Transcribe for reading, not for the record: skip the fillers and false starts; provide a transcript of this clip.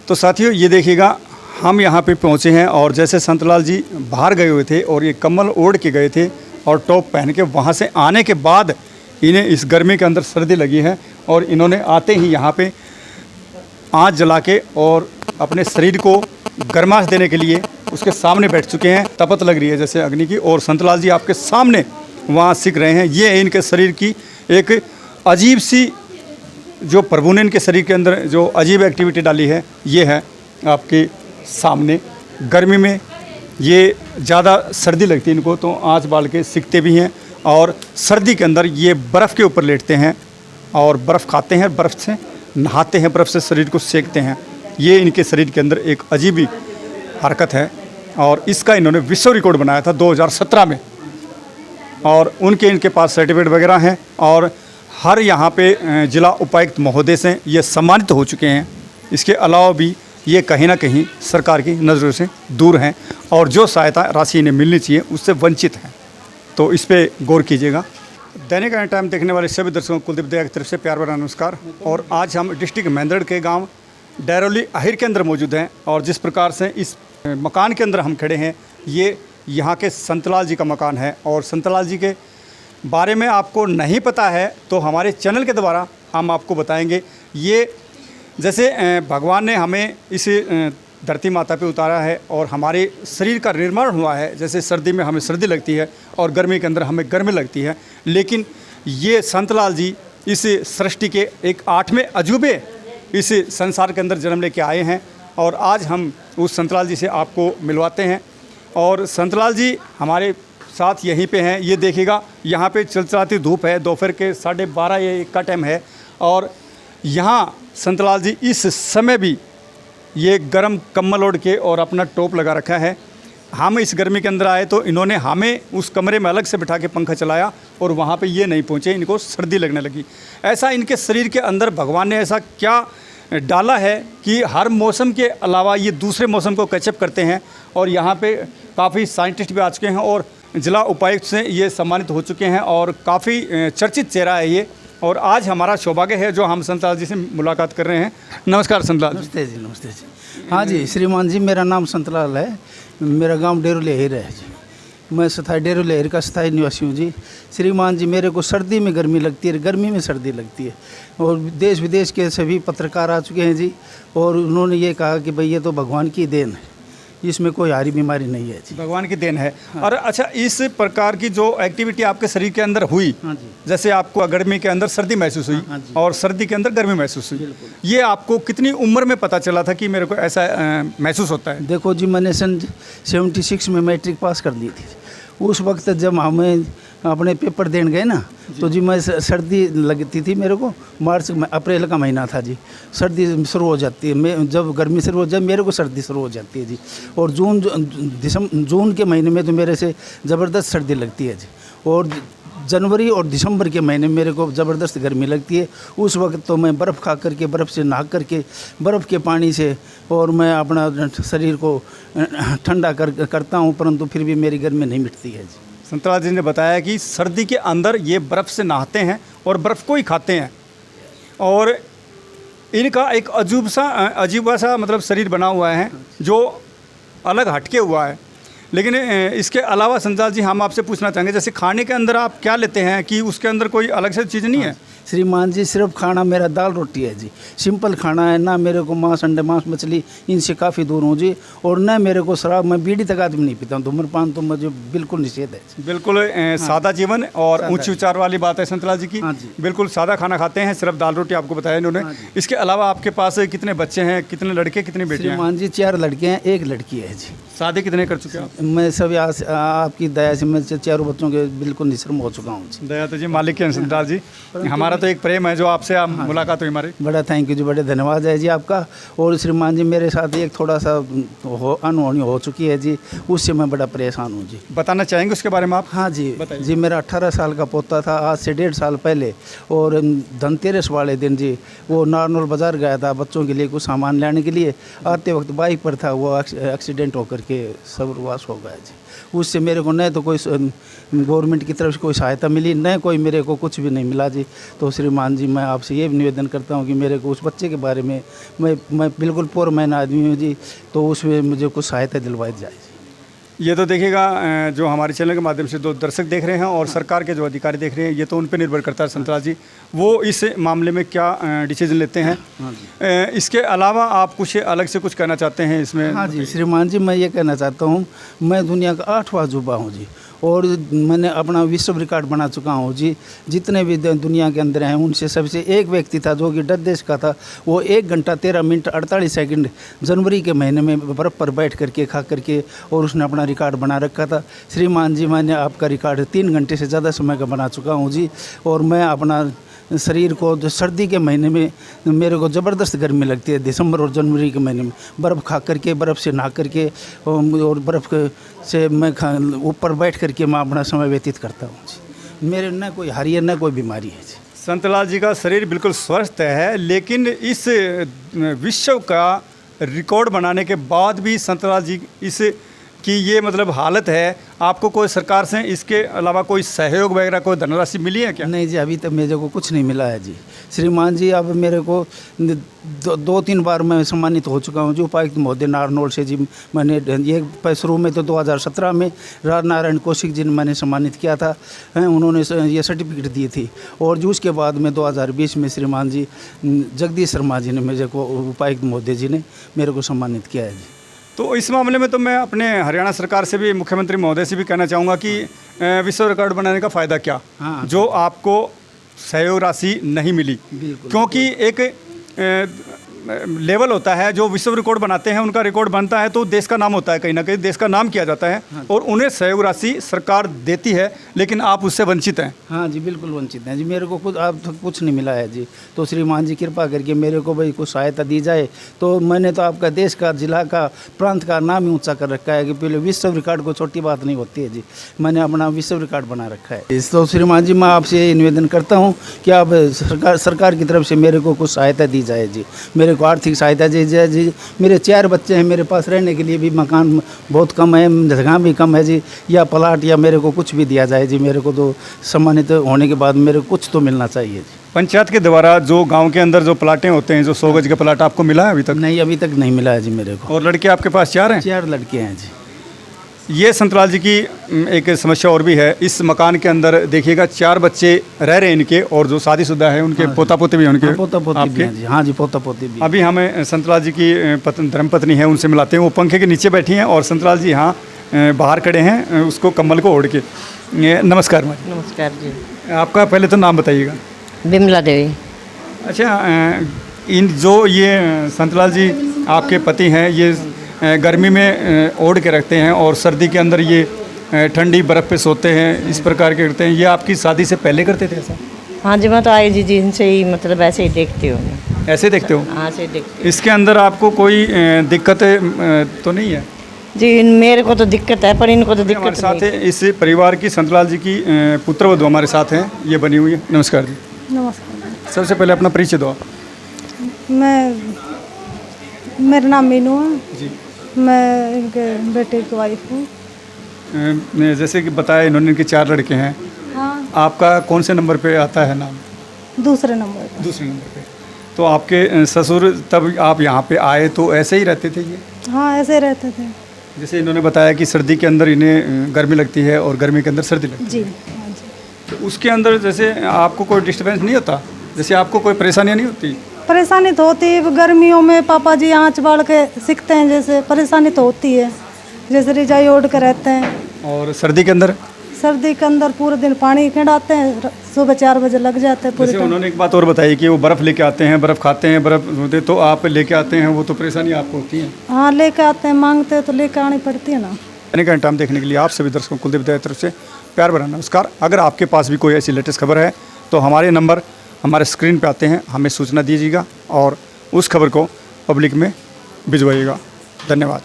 तो साथियों ये देखिएगा, हम यहाँ पे पहुँचे हैं और जैसे संतलाल जी बाहर गए हुए थे और ये कम्बल ओढ़ के गए थे और टॉप पहन के, वहाँ से आने के बाद इन्हें इस गर्मी के अंदर सर्दी लगी है और इन्होंने आते ही यहाँ पे आँच जला के और अपने शरीर को गर्माश देने के लिए उसके सामने बैठ चुके हैं। तपत लग रही है जैसे अग्नि की, और संतलाल जी आपके सामने वहाँ सीख रहे हैं। ये इनके शरीर की एक अजीब सी, जो प्रभु ने इनके शरीर के अंदर जो अजीब एक्टिविटी डाली है, ये है आपके सामने। गर्मी में ये ज़्यादा सर्दी लगती है इनको, तो आँच बाल के सीखते भी हैं और सर्दी के अंदर ये बर्फ़ के ऊपर लेटते हैं और बर्फ़ खाते हैं, बर्फ़ से नहाते हैं, बर्फ़ से शरीर को सेकते हैं। ये इनके शरीर के अंदर एक अजीब ही हरकत है और इसका इन्होंने विश्व रिकॉर्ड बनाया था 2017 में, और इनके पास सर्टिफिकेट वगैरह हैं और हर यहाँ पे जिला उपायुक्त महोदय से ये सम्मानित हो चुके हैं। इसके अलावा भी ये कहीं ना कहीं सरकार की नज़रों से दूर हैं और जो सहायता राशि इन्हें मिलनी चाहिए उससे वंचित हैं, तो इस पर गौर कीजिएगा। दैनिक टाइम देखने वाले सभी दर्शकों को कुलदीप दया की तरफ से प्यार भरा नमस्कार। और आज हम डिस्ट्रिक्ट मेंदड़ के गांव डैरोली अहिर के अंदर मौजूद हैं और जिस प्रकार से इस मकान के अंदर हम खड़े हैं, ये यहाँ के संतलाल जी का मकान है। और संतलाल जी के बारे में आपको नहीं पता है तो हमारे चैनल के द्वारा हम आपको बताएंगे। ये जैसे भगवान ने हमें इस धरती माता पे उतारा है और हमारे शरीर का निर्माण हुआ है, जैसे सर्दी में हमें सर्दी लगती है और गर्मी के अंदर हमें गर्मी लगती है, लेकिन ये संतलाल जी इस सृष्टि के एक 8वें अजूबे इस संसार के अंदर जन्म लेके आए हैं और आज हम उस संतलाल जी से आपको मिलवाते हैं। और संतलाल जी हमारे साथ यहीं पे हैं। ये देखिएगा, यहाँ पे चिलचिलाती धूप है, दोपहर के 12:30 या 1 का टाइम है और यहाँ संतलाल जी इस समय भी ये गर्म कम्बल ओढ़ के और अपना टोप लगा रखा है। हम इस गर्मी के अंदर आए तो इन्होंने हमें उस कमरे में अलग से बिठा के पंखा चलाया और वहाँ पे ये नहीं पहुँचे, इनको सर्दी लगने लगी। ऐसा इनके शरीर के अंदर भगवान ने ऐसा क्या डाला है कि हर मौसम के अलावा ये दूसरे मौसम को कैचअप करते हैं। और यहाँ पे काफ़ी साइंटिस्ट भी आ चुके हैं और जिला उपायुक्त से ये सम्मानित हो चुके हैं और काफ़ी चर्चित चेहरा है ये। और आज हमारा सौभाग्य है जो हम संतलाल जी से मुलाकात कर रहे हैं। नमस्कार संतलाल जी। नमस्ते जी, नमस्ते जी। हाँ जी श्रीमान जी, मेरा नाम संतलाल है, मेरा गांव डेरोली अहिर है जी। मैं स्थायी डेरोली अहिर का स्थायी निवासी हूँ जी। श्रीमान जी, मेरे को सर्दी में गर्मी लगती है, गर्मी में सर्दी लगती है और देश विदेश के सभी पत्रकार आ चुके हैं जी और उन्होंने ये कहा कि भाई ये तो भगवान की देन है, इसमें कोई हारी बीमारी नहीं है जी, भगवान की देन है। हाँ। और अच्छा, इस प्रकार की जो एक्टिविटी आपके शरीर के अंदर हुई, हाँ जी, जैसे आपको गर्मी के अंदर सर्दी महसूस हुई, हाँ जी, और सर्दी के अंदर गर्मी महसूस हुई, ये आपको कितनी उम्र में पता चला था कि मेरे को ऐसा महसूस होता है? देखो जी, मैंने सन 76 में मैट्रिक पास कर ली थी। उस वक्त जब हमें अपने पेपर देने गए ना, तो जी मैं सर्दी लगती थी मेरे को, मार्च अप्रैल का महीना था जी, सर्दी शुरू हो जाती है। मैं जब गर्मी शुरू हो जाए मेरे को सर्दी शुरू हो जाती है जी। और जून के महीने में तो मेरे से ज़बरदस्त सर्दी लगती है जी। और जनवरी और दिसंबर के महीने में मेरे को ज़बरदस्त गर्मी लगती है। उस वक्त तो मैं बर्फ़ खा करके, बर्फ़ से नहा करके, बर्फ़ के पानी से और मैं अपना शरीर को ठंडा करता हूँ, परंतु फिर भी मेरी गर्मी नहीं मिटती है जी। संतलाल जी ने बताया कि सर्दी के अंदर ये बर्फ़ से नहाते हैं और बर्फ़ को ही खाते हैं और इनका एक अजीब सा मतलब शरीर बना हुआ है जो अलग हटके हुआ है। लेकिन इसके अलावा संतलाल जी हम आपसे पूछना चाहेंगे, जैसे खाने के अंदर आप क्या लेते हैं कि उसके अंदर कोई अलग से चीज़ नहीं है? श्रीमान जी, सिर्फ खाना मेरा दाल रोटी है जी, सिंपल खाना है। ना मेरे को मांस, अंडे, मांस, मछली, इनसे काफ़ी दूर हूँ जी। और न मेरे को शराब, मैं बीड़ी तक आदमी नहीं पीता हूँ, धूम्रपान तो मुझे बिल्कुल निषेध है। बिल्कुल सादा जीवन और ऊंची विचार वाली बात है संतलाल जी की। हाँ जी, बिल्कुल सादा खाना खाते हैं, सिर्फ दाल रोटी आपको बताया इन्होंने। हाँ, इसके अलावा आपके पास कितने बच्चे हैं, कितने लड़के, कितनी बेटियां? श्रीमान जी, 4 लड़के हैं, 1 लड़की है जी। शादी कितने कर चुके हैं? मैं सब आपकी दया से मैं 4 बच्चों के बिल्कुल निश्रम हो चुका हूँ जी। दया तो जी मालिक के संतलाल जी, हमारा तो एक प्रेम है जो आपसे मुलाकात हुई हमारी। बड़ा थैंक यू जी, बड़े धन्यवाद है जी आपका। और श्रीमान जी, मेरे साथ एक थोड़ा सा अनहोनी हो चुकी है जी, उससे मैं बड़ा परेशान हूँ जी। बताना चाहेंगे उसके बारे में आप? हाँ जी जी, मेरा 18 साल का पोता था आज से 1.5 साल पहले, और धनतेरस वाले दिन जी वो नारनौल बाज़ार गया था बच्चों के लिए कुछ सामान लाने के लिए। आते वक्त बाइक पर था, वो एक्सीडेंट होकर के सर्वनाश हो हो गया जी। उससे मेरे को न तो कोई गवर्नमेंट की तरफ से कोई सहायता मिली, न कोई मेरे को कुछ भी नहीं मिला जी। तो श्रीमान जी, मैं आपसे ये निवेदन करता हूँ कि मेरे को उस बच्चे के बारे में, मैं बिल्कुल पुअर मैन आदमी हूँ जी, तो उसमें मुझे कुछ सहायता दिलवाई जाए जी। ये तो देखिएगा जो हमारे चैनल के माध्यम से जो दर्शक देख रहे हैं और सरकार के जो अधिकारी देख रहे हैं, ये तो उन पर निर्भर करता है संतलाल जी, वो इस मामले में क्या डिसीजन लेते हैं। इसके अलावा आप कुछ अलग से कुछ कहना चाहते हैं इसमें? हाँ जी श्रीमान जी, मैं ये कहना चाहता हूँ, मैं दुनिया का 8वां अजूबा हूँ जी, और मैंने अपना विश्व रिकॉर्ड बना चुका हूँ जी। जितने भी दुनिया के अंदर हैं उनसे सबसे एक व्यक्ति था जो कि डच देश का था, वो 1 घंटा 13 मिनट 48 सेकंड जनवरी के महीने में बर्फ़ पर बैठ करके खा करके, और उसने अपना रिकॉर्ड बना रखा था। श्रीमान जी, मैंने आपका रिकॉर्ड 3 घंटे से ज़्यादा समय का बना चुका हूँ जी। और मैं अपना शरीर को जो सर्दी के महीने में मेरे को ज़बरदस्त गर्मी लगती है, दिसंबर और जनवरी के महीने में बर्फ़ खा करके, बर्फ़ से नहा करके, और बर्फ़ से मैं ऊपर बैठ करके मैं अपना समय व्यतीत करता हूँ जी। मेरे न कोई हारी है, न कोई बीमारी है जी। संतलाल जी का शरीर बिल्कुल स्वस्थ है, लेकिन इस विश्व का रिकॉर्ड बनाने के बाद भी संतलाल जी इस कि ये मतलब हालत है, आपको कोई सरकार से इसके अलावा कोई सहयोग वगैरह, कोई धनराशि मिली है क्या? नहीं जी, अभी तक मेरे को कुछ नहीं मिला है जी। श्रीमान जी, अब मेरे को 2-3 बार मैं सम्मानित हो चुका हूँ जो उपायुक्त महोदय नारनौल से जी। मैंने ये शुरू में तो 2017 में नारायण कौशिक जी ने मैंने सम्मानित किया था, उन्होंने ये सर्टिफिकेट दी थी। और जो उसके बाद में 2020 में श्रीमान जी जगदीश शर्मा जी ने मेरे को, उपायुक्त महोदय जी ने मेरे को सम्मानित किया है जी। तो इस मामले में तो मैं अपने हरियाणा सरकार से भी, मुख्यमंत्री महोदय से भी कहना चाहूँगा कि विश्व रिकॉर्ड बनाने का फ़ायदा क्या, हाँ, जो आपको सहयोग राशि नहीं मिली, क्योंकि एक लेवल होता है जो विश्व रिकॉर्ड बनाते हैं, उनका रिकॉर्ड बनता है तो देश का नाम होता है, कहीं ना कहीं देश का नाम किया जाता है। हाँ, और उन्हें सहयोग राशि सरकार देती है, लेकिन आप उससे वंचित हैं। हाँ जी, बिल्कुल वंचित हैं जी। मेरे को खुद अब तक कुछ नहीं मिला है जी। तो श्रीमान जी, कृपा करके मेरे को भाई कुछ सहायता दी जाए। तो मैंने तो आपका देश का, जिला का, प्रांत का नाम ही ऊँचा कर रखा है कि पहले विश्व रिकॉर्ड को छोटी बात नहीं होती है जी। मैंने अपना विश्व रिकॉर्ड बना रखा है। तो श्रीमान जी, मैं आपसे निवेदन करता हूँ कि आप सरकार की तरफ से मेरे को कुछ सहायता दी जाए जी। मेरे को आर्थिक सहायता दी जाए जी। मेरे 4 बच्चे हैं, मेरे पास रहने के लिए भी मकान बहुत कम है, जगह भी कम है जी। या प्लाट या मेरे को कुछ भी दिया जाए जी। मेरे को तो सम्मानित होने के बाद मेरे को कुछ तो मिलना चाहिए जी। पंचायत के द्वारा जो गांव के अंदर जो प्लाटें होते हैं, जो 100 गज के प्लाट, आपको मिला है अभी तक? नहीं, अभी तक नहीं मिला है जी मेरे को। और लड़के आपके पास 4 हैं? 4 लड़के हैं जी। ये संतलाल जी की एक समस्या और भी है। इस मकान के अंदर देखिएगा 4 बच्चे रह रहे हैं इनके, और जो शादीशुदा है उनके पोता पोती भी हैं उनके। पोता पोती भी हैं जी। हाँ जी, पोता पोती भी। अभी हमें संतलाल जी की धर्मपत्नी है, उनसे मिलाते हैं। वो पंखे के नीचे बैठी हैं और संतलाल जी यहाँ बाहर खड़े हैं, उसको कम्बल को ओढ़ के। नमस्कार मैम। नमस्कार जी। आपका पहले तो नाम बताइएगा। बिमला देवी। अच्छा, इन जो ये संतलाल जी आपके पति हैं, ये गर्मी में ओढ़ के रखते हैं और सर्दी के अंदर ये ठंडी बर्फ़ पे सोते हैं, इस प्रकार के करते हैं। ये आपकी शादी से पहले करते थे ऐसा? हाँ जी, मैं तो आई जी जिनसे ही मतलब ऐसे ही देखती हूँ। ऐसे देखते हो? हाँ, ऐसे ही देखती हूँ। इसके अंदर आपको कोई दिक्कत तो नहीं है जी? मेरे को तो दिक्कत है, पर इनको तो दिक्कत हमारे साथ नहीं। है इस परिवार की, संतलाल जी की पुत्रवधू हमारे साथ हैं, ये बनी हुई है। नमस्कार जी। नमस्कार। सबसे पहले अपना परिचय दो आप। मेरा नाम मीनू है जी। मैं इनके बेटे की वाइफ हूँ। जैसे कि बताया इन्होंने, इनके 4 लड़के हैं। हाँ, आपका कौन से नंबर पे आता है नाम? दूसरे नंबर पर। दूसरे नंबर पे। तो आपके ससुर तब आप यहाँ पे आए तो ऐसे ही रहते थे ये? हाँ, ऐसे रहते थे जैसे इन्होंने बताया कि सर्दी के अंदर इन्हें गर्मी लगती है और गर्मी के अंदर सर्दी लगती जी। है। हाँ जी। तो उसके अंदर जैसे आपको कोई डिस्टर्बेंस नहीं होता? जैसे आपको कोई परेशानियाँ नहीं होती? परेशानी तो होती है, गर्मियों में पापा जी आँच बाढ़ के सीखते हैं, जैसे परेशानी तो होती है, जैसे रिजाई ओढ़ के रहते हैं। और सर्दी के अंदर? सर्दी के अंदर पूरे दिन पानी खिंडाते हैं, सुबह 4 बजे लग जाते हैं पूरे जैसे टाइम। उन्होंने एक बात और बताई कि वो बर्फ़ लेके आते हैं, बर्फ़ खाते हैं, बर्फ़ होते, तो आप लेके आते हैं, वो तो परेशानी आपको होती है? हाँ, लेके आते हैं, मांगते हैं तो लेके आनी पड़ती है ना। का टाइम देखने के लिए आप सभी दर्शकों को कुलदीप दया तरफ से प्यार भरा नमस्कार। अगर आपके पास भी कोई ऐसी लेटेस्ट खबर है तो हमारे नंबर हमारे स्क्रीन पे आते हैं, हमें सूचना दीजिएगा और उस खबर को पब्लिक में भिजवाइएगा। धन्यवाद।